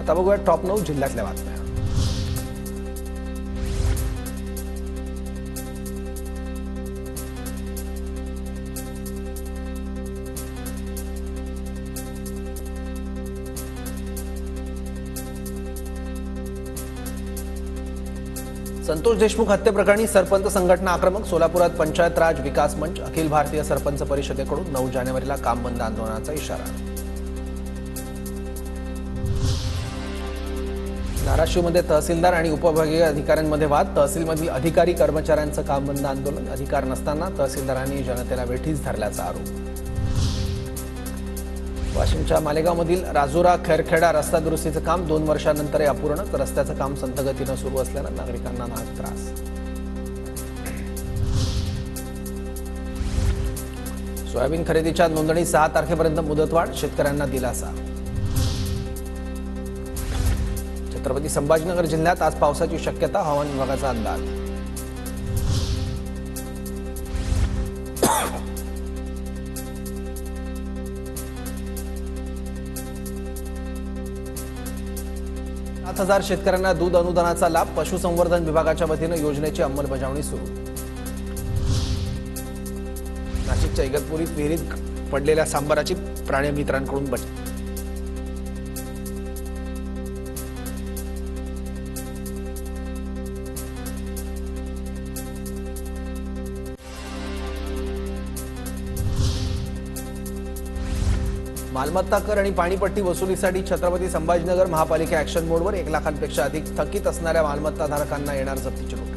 आता बघूया टॉप 9 जिल्ह्यातल्या बातम्या। संतोष देशमुख हत्येप्रकरणी सरपंच संघटना आक्रमक। सोलापुरात पंचायत राज विकास मंच, अखिल भारतीय सरपंच परिषदेकडून 9 जानेवारीला काम बंद आंदोलनाचा इशारा। धाराशिवमध्ये तहसीलदार आणि उपविभागीय अधिकाऱ्यांमध्ये वाद। तहसीलमधील अधिकारी कर्मचाऱ्यांचं काम बंद आंदोलन। अधिकार नसताना तहसीलदारांनी जनतेला वेठीस धरल्याचा आरोप। वाशिमच्या मालेगावमधील राजुरा खैरखेडा रस्ता दुरुस्तीचं काम 2 वर्षांनंतर अपूर्ण। रस्त्याचं काम संथ गतीनं सुरू असल्यानं नागरिकांना नाहक त्रास। सोयाबीन खरेदीच्या नोंदणी 6 तारखेपर्यंत मुदतवाढ, शेतकऱ्यांना दिलासा। छत्रपती संभाजीनगर जिल्ह्यात आज पावसाची शक्यता, हवामान विभागाचा अंदाज। सात 7,000 शेतकऱ्यांना दूध अनुदानाचा लाभ। पशुसंवर्धन विभागाच्या वतीनं योजनेची अंमलबजावणी सुरू। नाशिकच्या इगतपुरीत विहिरीत पडलेल्या सांबाराची प्राणीमित्रांकडून बचाव। मालमत्ता कर आणि पाणीपट्टी वसुलीसाठी छत्रपती संभाजीनगर महापालिका ॲक्शन मोडवर। 1 लाखांपेक्षा अधिक थकीत असणाऱ्या मालमत्ताधारकांना येणार जप्तीची नोटीस।